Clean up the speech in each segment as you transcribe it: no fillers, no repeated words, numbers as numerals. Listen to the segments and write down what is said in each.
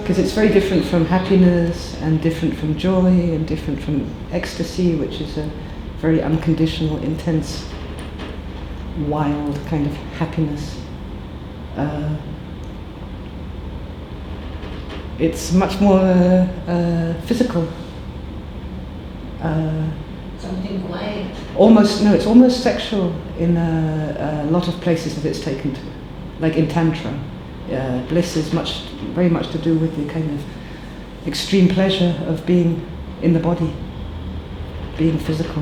because it's very different from happiness and different from joy and different from ecstasy, which is a very unconditional, intense, wild kind of happiness. It's much more physical. Something quiet. It's almost sexual in a lot of places that it's taken to, like in Tantra. Bliss is very much to do with the kind of extreme pleasure of being in the body, being physical,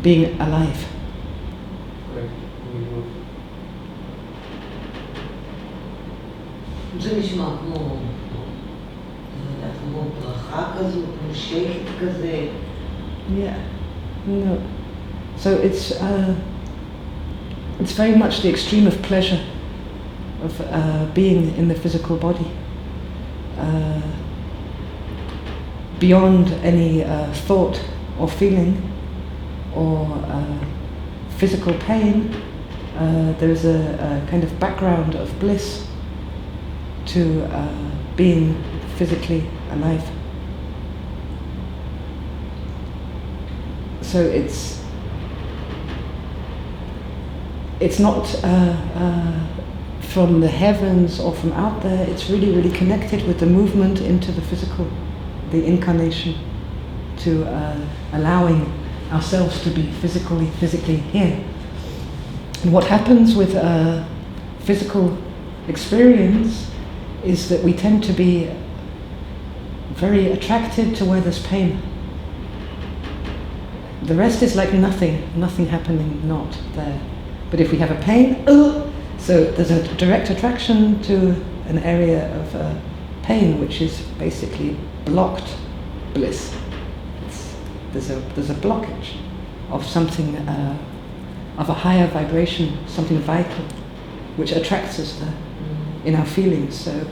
being alive. זה נשמע כמו ברכה כזו, כמו שקט כזה. Yeah, no. So it's very much the extreme of pleasure of being in the physical body, beyond any thought or feeling or physical pain. There's a kind of background of bliss to being physically alive. So it's not from the heavens or from out there. It's really, really connected with the movement into the physical, the incarnation, to allowing ourselves to be physically here. And what happens with physical experience is that we tend to be very attracted to where there's pain. The rest is like nothing happening, not there. But if we have a pain, so there's a direct attraction to an area of pain, which is basically blocked bliss. There's a blockage of something, of a higher vibration, something vital, which attracts us there in our feelings. So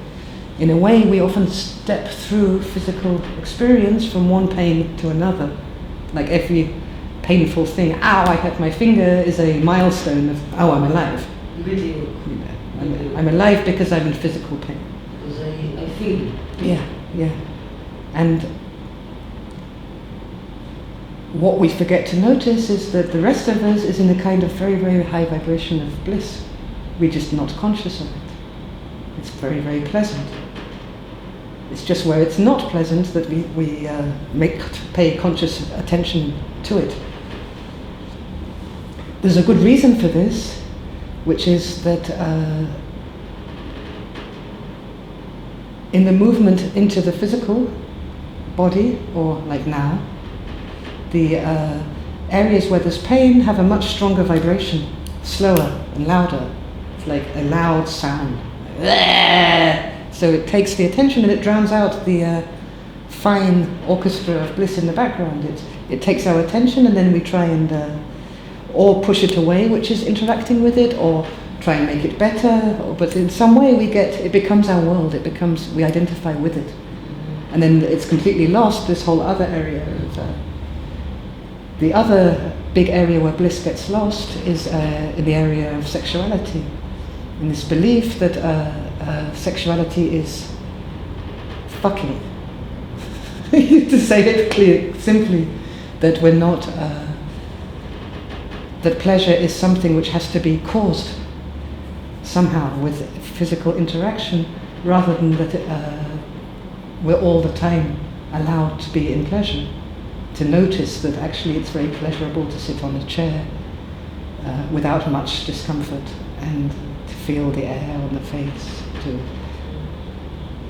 in a way, we often step through physical experience from one pain to another. Like every painful thing, ow, I hurt my finger, is a milestone of, oh, I'm alive. Really? I'm alive because I'm in physical pain. Because I feel. Yeah. And what we forget to notice is that the rest of us is in a kind of very, very high vibration of bliss. We're just not conscious of it. It's very, very pleasant. It's just where it's not pleasant that we pay conscious attention to it. There's a good reason for this, which is that in the movement into the physical body, or like now, the areas where there's pain have a much stronger vibration, slower and louder. It's like a loud sound. So it takes the attention and it drowns out the fine orchestra of bliss in the background. It takes our attention and then we try and or push it away, which is interacting with it, or try and make it better. But in some way it becomes our world. We identify with it, and then it's completely lost. This whole other area of the other big area where bliss gets lost is in the area of sexuality. In this belief that sexuality is fucking. To say it simply, that we're not, that pleasure is something which has to be caused somehow with physical interaction, rather than that we're all the time allowed to be in pleasure. To notice that actually it's very pleasurable to sit on a chair without much discomfort, and to feel the air on the face.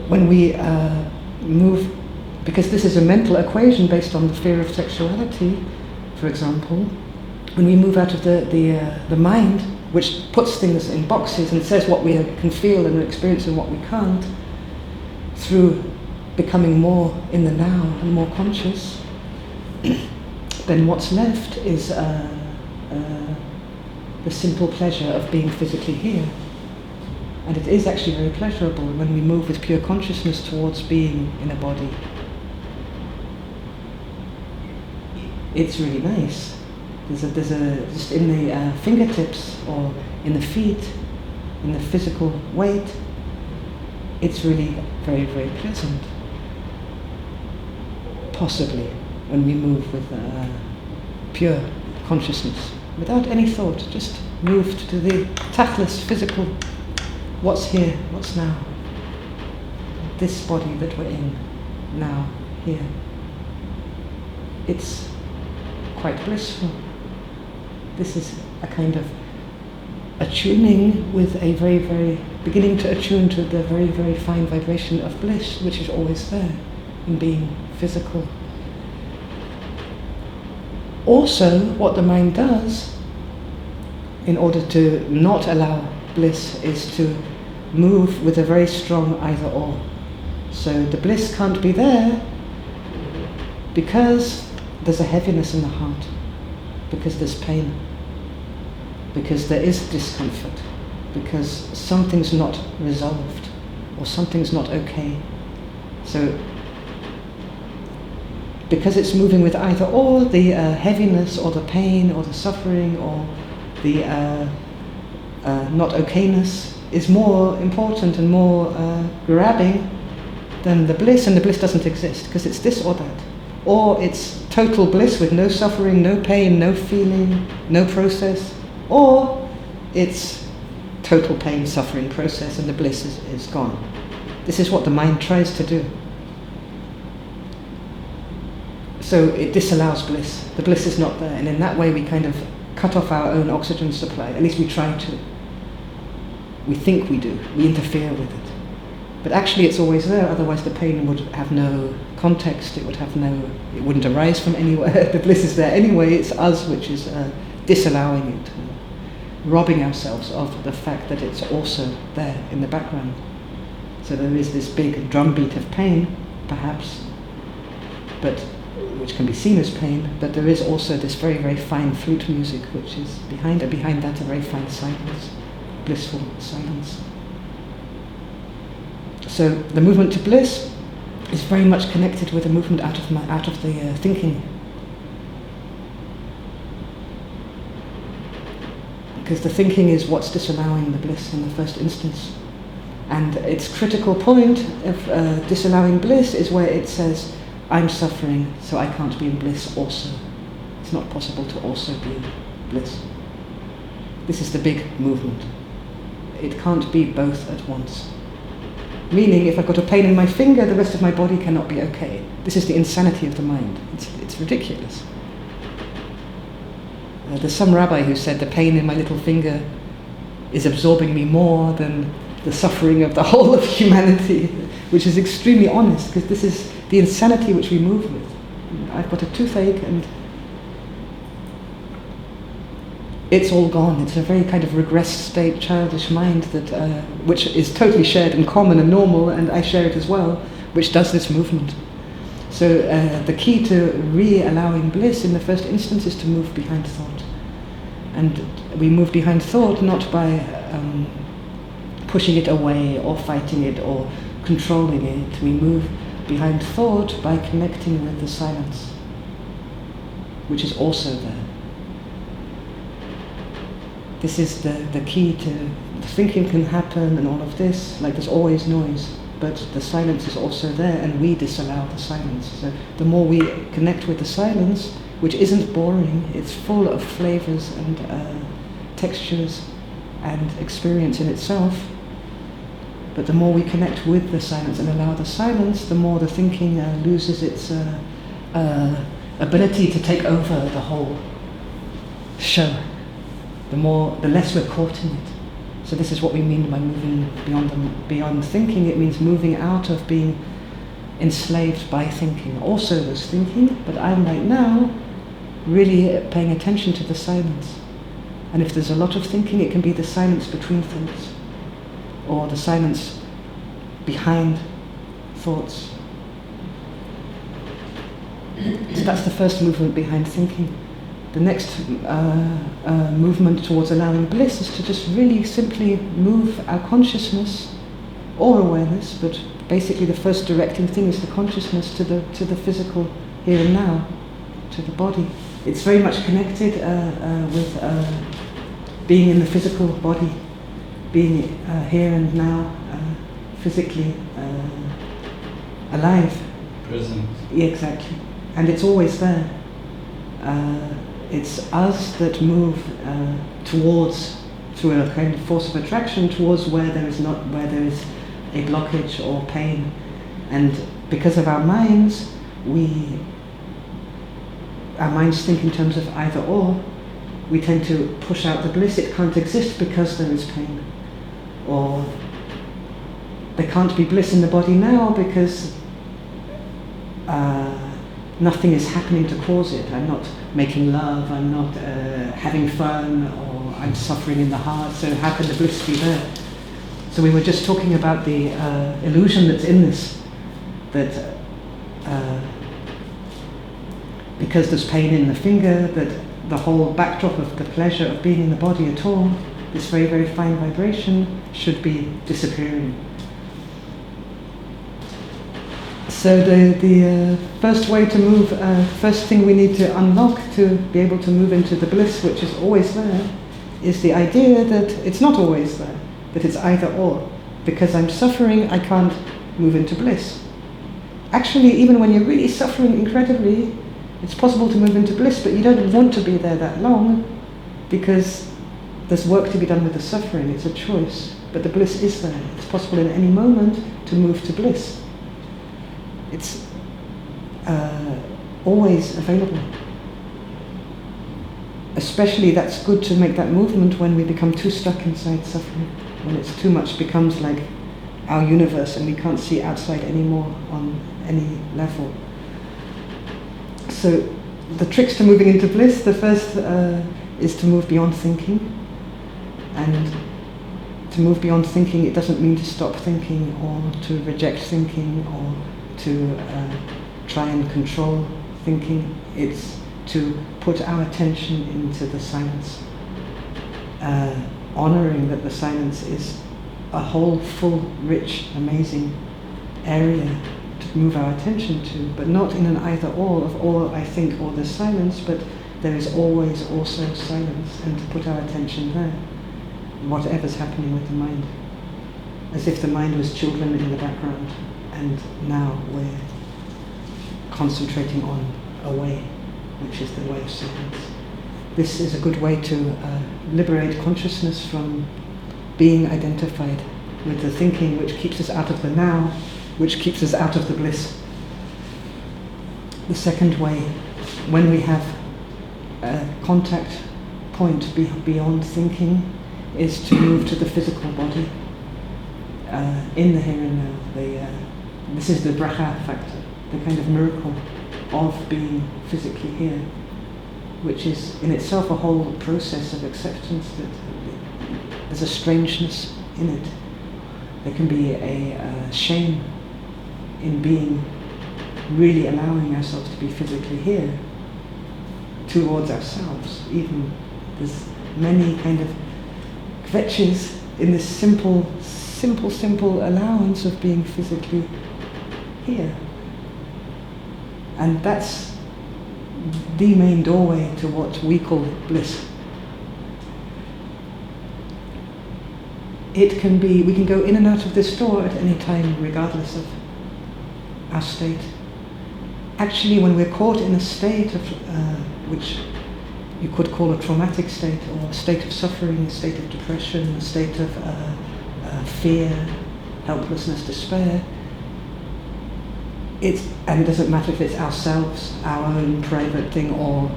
When we move, because this is a mental equation based on the fear of sexuality, for example, when we move out of the mind, which puts things in boxes and says what we can feel and experience and what we can't, through becoming more in the now and more conscious, then what's left is the simple pleasure of being physically here. And it is actually very pleasurable when we move with pure consciousness towards being in a body. It's really nice. There's a just in the fingertips or in the feet, in the physical weight, it's really very, very pleasant. Possibly, when we move with pure consciousness, without any thought, just moved to the tachlis, physical, what's here, what's now. This body that we're in, now, here. It's quite blissful. This is a kind of attuning with a very, very, beginning to attune to the very, very fine vibration of bliss, which is always there in being physical. Also, what the mind does, in order to not allow bliss, is to move with a very strong either-or. So the bliss can't be there because there's a heaviness in the heart, because there's pain, because there is discomfort, because something's not resolved or something's not okay. So because it's moving with either or, the heaviness or the pain or the suffering or the not okayness is more important and more grabbing than the bliss, and the bliss doesn't exist because it's this or that. Or it's total bliss with no suffering, no pain, no feeling, no process, or it's total pain, suffering, process, and the bliss is gone. This is what the mind tries to do. So it disallows bliss. The bliss is not there, and in that way we kind of cut off our own oxygen supply. At least we try to. We think we do. We interfere with it. But actually it's always there, otherwise the pain would have no context, it wouldn't arise from anywhere. The bliss is there anyway, it's us which is disallowing it, robbing ourselves of the fact that it's also there in the background. So there is this big drumbeat of pain, perhaps, but which can be seen as pain, but there is also this very, very fine flute music which is behind it. Behind that a very fine silence, blissful silence. So the movement to bliss is very much connected with the movement out of the thinking. Because the thinking is what's disallowing the bliss in the first instance. And its critical point of disallowing bliss is where it says, I'm suffering, so I can't be in bliss also. It's not possible to also be in bliss. This is the big movement. It can't be both at once. Meaning, if I've got a pain in my finger, the rest of my body cannot be okay. This is the insanity of the mind. It's ridiculous. There's some rabbi who said the pain in my little finger is absorbing me more than the suffering of the whole of humanity, which is extremely honest, because this is the insanity which we move with. I've got a toothache and it's all gone. It's a very kind of regressed state, childish mind that which is totally shared and common and normal, and I share it as well, which does this movement. So the key to re-allowing bliss in the first instance is to move behind thought. And we move behind thought not by pushing it away or fighting it or controlling it. We move behind thought by connecting with the silence, which is also there. This is the key to thinking can happen and all of this, like there's always noise, but the silence is also there and we disallow the silence. So the more we connect with the silence, which isn't boring, it's full of flavors and textures and experience in itself, but the more we connect with the silence and allow the silence, the more the thinking loses its ability to take over the whole show. The less we're caught in it. So this is what we mean by moving beyond thinking. It means moving out of being enslaved by thinking. Also there's thinking, but I'm right now really paying attention to the silence. And if there's a lot of thinking, it can be the silence between thoughts, or the silence behind thoughts. So that's the first movement behind thinking. The next movement towards allowing bliss is to just really simply move our consciousness or awareness, but basically the first directing thing is the consciousness to the physical here and now, to the body. It's very much connected with being in the physical body. being here and now, physically alive. Present. Yeah, exactly. And it's always there. It's us that move towards, through a kind of force of attraction, towards where there is a blockage or pain. And because of our minds, our minds think in terms of either or. We tend to push out the bliss. It can't exist because there is pain. Or there can't be bliss in the body now because nothing is happening to cause it. I'm not making love, I'm not having fun, or I'm suffering in the heart, so how can the bliss be there? So we were just talking about the illusion that's in this, that because there's pain in the finger, that the whole backdrop of the pleasure of being in the body at all, this very, very fine vibration, should be disappearing. So the first way to move, first thing we need to unlock to be able to move into the bliss, which is always there, is the idea that it's not always there, that it's either or. Because I'm suffering, I can't move into bliss. Actually, even when you're really suffering incredibly, it's possible to move into bliss, but you don't want to be there that long because there's work to be done with the suffering. It's a choice, but the bliss is there. It's possible in any moment to move to bliss. It's always available. Especially that's good to make that movement when we become too stuck inside suffering, when it's too much becomes like our universe and we can't see outside anymore on any level. So the tricks to moving into bliss, the first is to move beyond thinking. And to move beyond thinking, it doesn't mean to stop thinking or to reject thinking or to try and control thinking. It's to put our attention into the silence, honoring that the silence is a whole, full, rich, amazing area to move our attention to, but not in an either-or of or I think or there's silence, but there is always also silence, and to put our attention there, whatever's happening with the mind, as if the mind was children in the background, and now we're concentrating on away, which is the way of silence. This is a good way to liberate consciousness from being identified with the thinking which keeps us out of the now, which keeps us out of the bliss. The second way, when we have a contact point beyond thinking, is to move to the physical body, in the here and now. This is the bracha factor, the kind of miracle of being physically here, which is in itself a whole process of acceptance that there's a strangeness in it. There can be a shame in being, really allowing ourselves to be physically here towards ourselves. Even there's many kind of kvetches in this simple allowance of being physically here. And that's the main doorway to what we call bliss. It can be, we can go in and out of this door at any time, regardless of our state. Actually, when we're caught in a state of, which you could call a traumatic state, or a state of suffering, a state of depression, a state of fear, helplessness, despair, and it doesn't matter if it's ourselves, our own private thing, or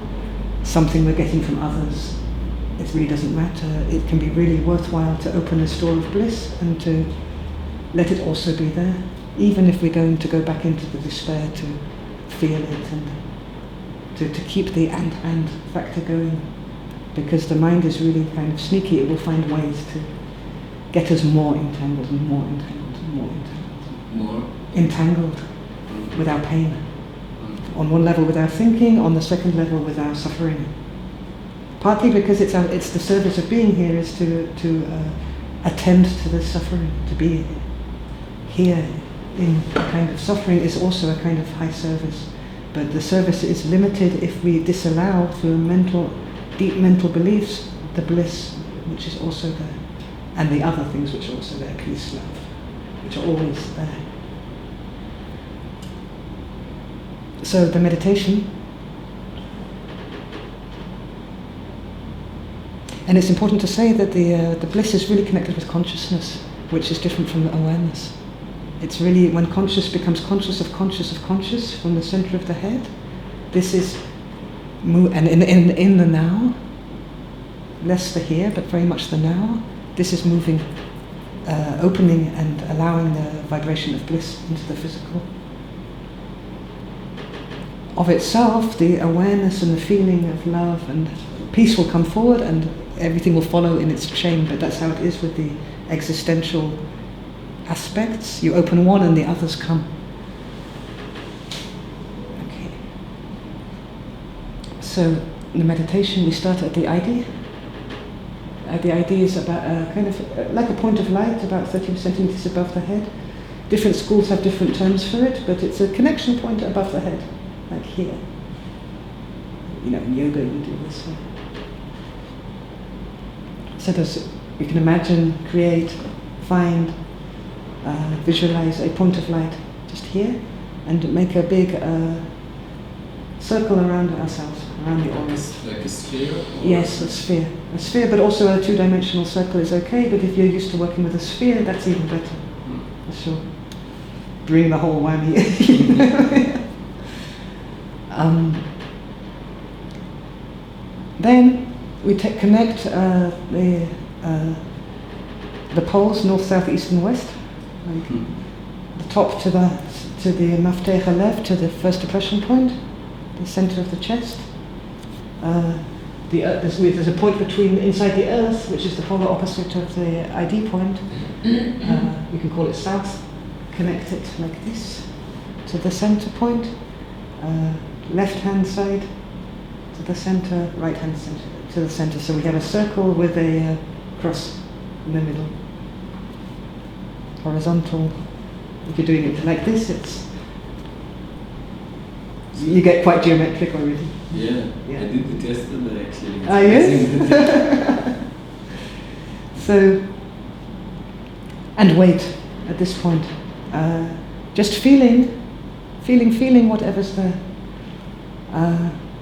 something we're getting from others. It really doesn't matter. It can be really worthwhile to open this door of bliss and to let it also be there, even if we're going to go back into the despair, to feel it and to keep the and factor going, because the mind is really kind of sneaky. It will find ways to get us more entangled and more entangled and more entangled. More? Entangled with our pain. On one level with our thinking, on the second level with our suffering. Partly because it's the service of being here is to attend to the suffering, to be here in a kind of suffering is also a kind of high service. But the service is limited if we disallow through deep mental beliefs, the bliss which is also there. and the other things which are also there, peace, love, which are always there. So the meditation, and it's important to say that the bliss is really connected with consciousness, which is different from awareness. It's really when conscious becomes conscious of conscious of conscious from the center of the head. This is and in the now, less the here, but very much the now. This is moving, opening and allowing the vibration of bliss into the physical. Of itself, the awareness and the feeling of love and peace will come forward, and everything will follow in its chain. But that's how it is with the existential aspects. You open one and the others come. Okay. So the meditation, we start at the ID. The ID is about kind of like a point of light, about 30 centimeters above the head. Different schools have different terms for it, but it's a connection point above the head, like here. You know, in yoga you do this. So you can imagine, create, find, visualize a point of light just here, and make a big circle around ourselves, around the aura. Like a sphere? Yes, a sphere. A sphere, but also a two-dimensional circle is okay, but if you're used to working with a sphere, that's even better. For sure. Bring the whole whammy. Then we connect the poles, north, south, east and west. Like the top to the maftech left, to the first depression point, the center of the chest. There's a point inside the earth, which is the polar opposite of the ID point. You can call it south. Connect it like this to the center point. Left hand side to the center, right hand center to the center. So we have a circle with a cross in the middle. Horizontal. If you're doing it like this, you get quite geometric already. Yeah. I did it yesterday actually. Ah, yes? So, and wait at this point. Just feeling whatever's there.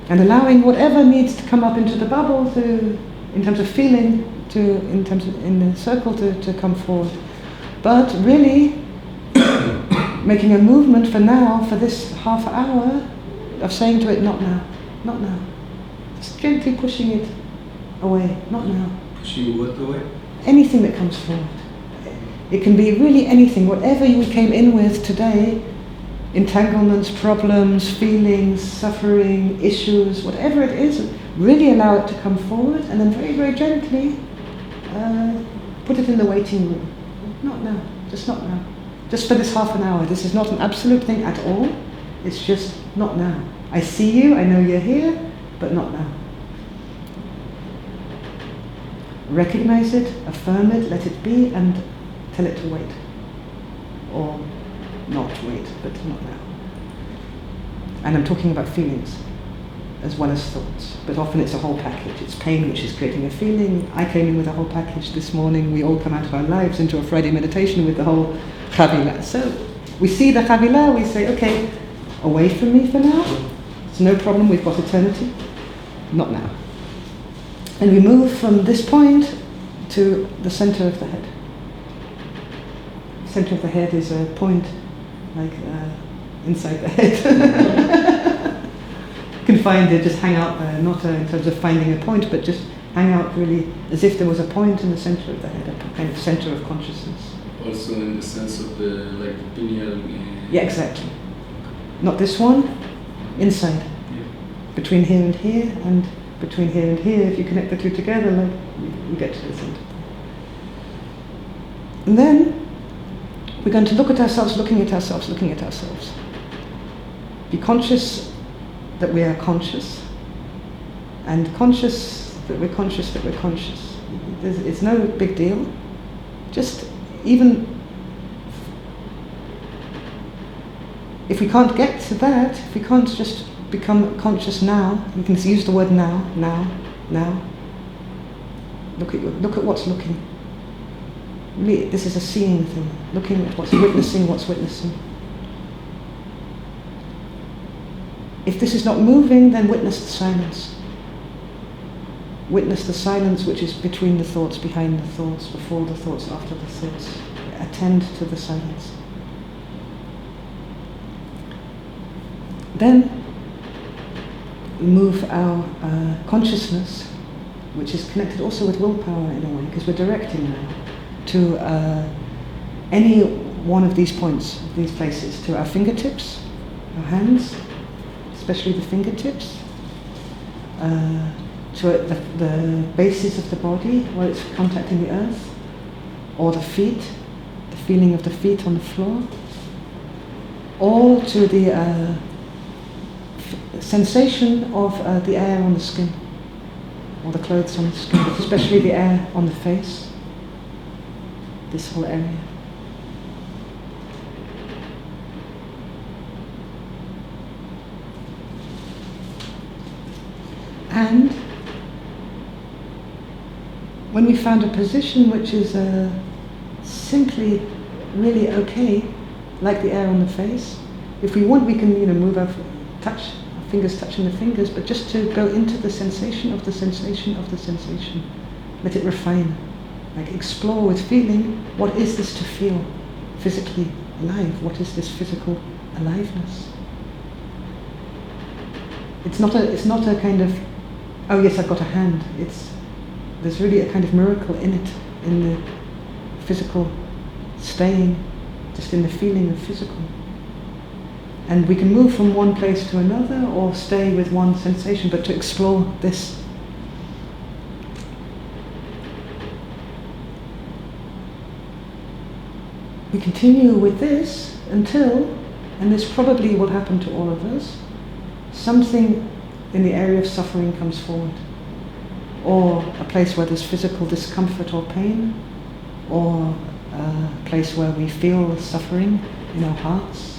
And allowing whatever needs to come up into the bubble in terms of feeling, in the circle to come forward. But really, making a movement for now, for this half hour, of saying to it, not now, not now. Just gently pushing it away, not now. Pushing what away? Anything that comes forward. It can be really anything, whatever you came in with today, entanglements, problems, feelings, suffering, issues, whatever it is, really allow it to come forward, and then very, very gently put it in the waiting room. Not now, just not now. Just for this half an hour. This is not an absolute thing at all. It's just not now. I see you, I know you're here, but not now. Recognize it, affirm it, let it be, and tell it to wait. Or not wait, but not now. And I'm talking about feelings as well as thoughts, but often it's a whole package. It's pain which is creating a feeling. I came in with a whole package this morning. We all come out of our lives into a Friday meditation with the whole chavila. So we see the chavila, we say, okay, away from me for now. It's no problem, we've got eternity. Not now. And we move from this point to the center of the head. The center of the head is a point like inside the head. You can find it, just hang out there, not in terms of finding a point, but just hang out really as if there was a point in the center of the head, a kind of center of consciousness. Also in the sense of the pineal. Yeah, exactly. Not this one, inside. Yeah. Between here and here, and between here and here, if you connect the two together, like you get to the center. And then we're going to look at ourselves, looking at ourselves, looking at ourselves. Be conscious that we are conscious, and conscious that we're conscious that we're conscious. It's no big deal. Just even if we can't get to that, if we can't just become conscious now, we can use the word now. Look at what's looking. This is a seeing thing, looking at what's witnessing. If this is not moving, then witness the silence. Witness the silence which is between the thoughts, behind the thoughts, before the thoughts, after the thoughts. Attend to the silence. Then we move our consciousness, which is connected also with willpower in a way, because we're directing now, to any one of these points, these places, to our fingertips, our hands, especially the fingertips, to the bases of the body where it's contacting the earth, or the feet, the feeling of the feet on the floor, or to the sensation of the air on the skin, or the clothes on the skin, but especially the air on the face, this whole area. And when we found a position which is simply really okay, like the air on the face, if we want, we can move our fingers touching the fingers, but just to go into the sensation of the sensation of the sensation. Let it refine. Like explore with feeling, what is this to feel physically alive? What is this physical aliveness? It's not a kind of, oh yes, I've got a hand. There's really a kind of miracle in it, in the physical staying, just in the feeling of physical. And we can move from one place to another or stay with one sensation, but to explore this. We continue with this until, and this probably will happen to all of us, something in the area of suffering comes forward, or a place where there's physical discomfort or pain, or a place where we feel suffering in our hearts,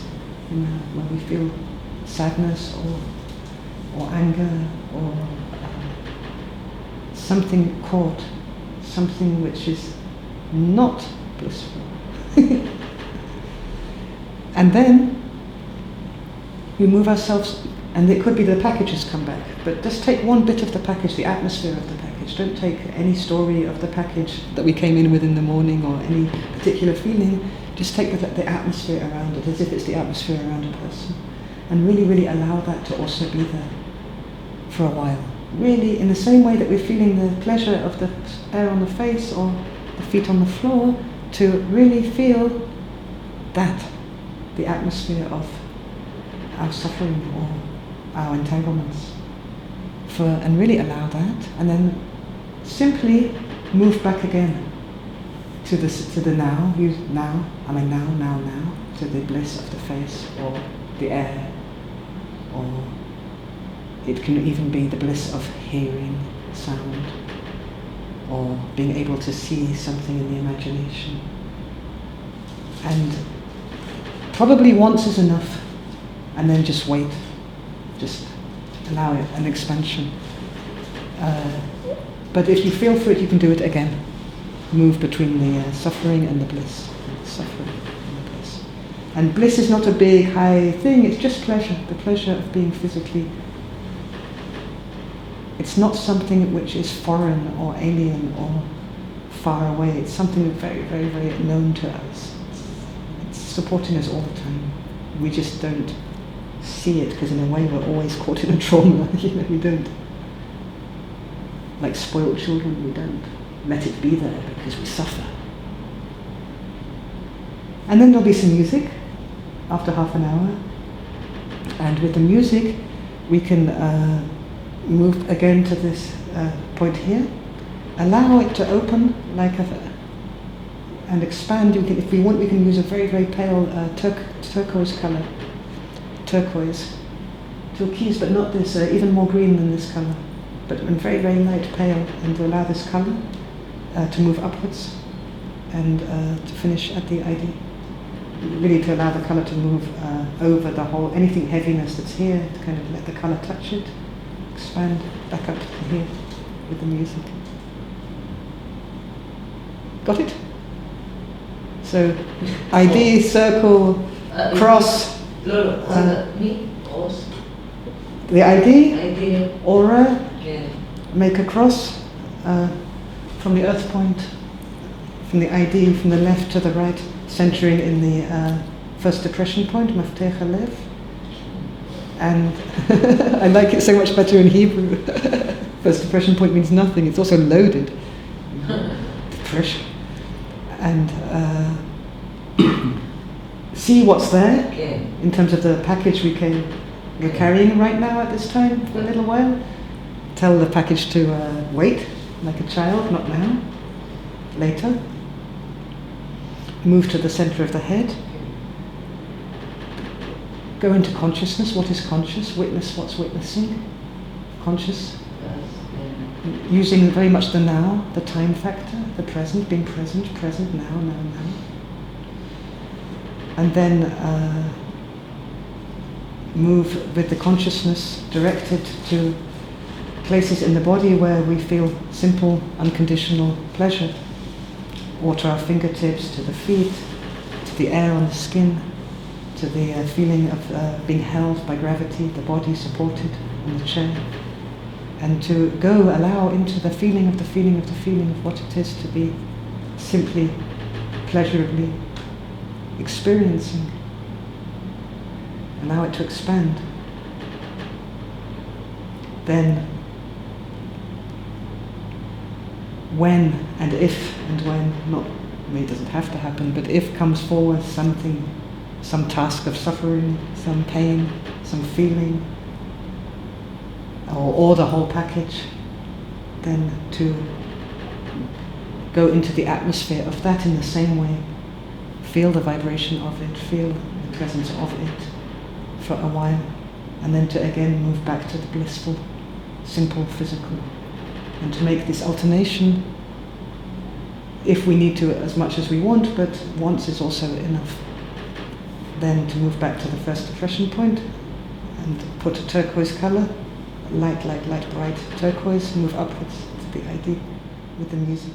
where we feel sadness or anger, or something caught, something which is not blissful. And then we move ourselves, and it could be the packages come back, but just take one bit of the package, the atmosphere of the package. Don't take any story of the package that we came in with in the morning or any particular feeling. Just take the atmosphere around it as if it's the atmosphere around a person, and really, really allow that to also be there for a while. Really, in the same way that we're feeling the pleasure of the air on the face or the feet on the floor, to really feel that, the atmosphere of our suffering or our entanglements, and really allow that, and then simply move back again to the now, now, to the bliss of the face or the air, or it can even be the bliss of hearing sound, or being able to see something in the imagination. And probably once is enough, and then just wait, just allow it, an expansion. But if you feel for it, you can do it again. Move between the suffering and the bliss, suffering and the bliss. And bliss is not a big, high thing, it's just pleasure, the pleasure of being physically. It's not something which is foreign or alien or far away, it's something very, very, very known to us. It's supporting us all the time. We just don't see it, because in a way we're always caught in a trauma, we don't. Like spoiled children, we don't let it be there because we suffer. And then there'll be some music after half an hour, and with the music we can move again to this point here, allow it to open and expand. If we want, we can use a very, very pale turquoise color, turquoise, turquoise, but not this, even more green than this color, but very, very light pale, and to allow this color to move upwards and to finish at the ID. Really to allow the color to move over the whole, anything heaviness that's here, to kind of let the color touch it, expand back up to here with the music. Got it? So ID, circle, cross. Me, cross. The ID, Idea. aura, Yeah. make a cross from the earth point, from the ID, from the left to the right, centering in the first depression point, Maftech HaLev. And I like it so much better in Hebrew. First depression point means nothing, it's also loaded. Depression. And see what's there Okay. in terms of the package we're carrying right now at this time for a little while. Tell the package to wait, like a child, not now, later. Move to the center of the head. Go into consciousness. What is conscious? Witness what's witnessing. Conscious. Using very much the now, the time factor, the present, being present, now. And then move with the consciousness directed to places in the body where we feel simple, unconditional pleasure. Or to our fingertips, to the feet, to the air on the skin, to the feeling of being held by gravity, the body supported on the chair. And to allow into the feeling of what it is to be simply, pleasurably experiencing. Allow it to expand. Then, when and if and when, not, it doesn't have to happen, but if comes forward something, some task of suffering, some pain, some feeling, or the whole package, then to go into the atmosphere of that in the same way. Feel the vibration of it, feel the presence of it for a while, and then to again move back to the blissful, simple physical. And to make this alternation, if we need to as much as we want, but once is also enough. Then to move back to the first depression point and put a turquoise color, light, bright turquoise, move upwards to the ID with the music.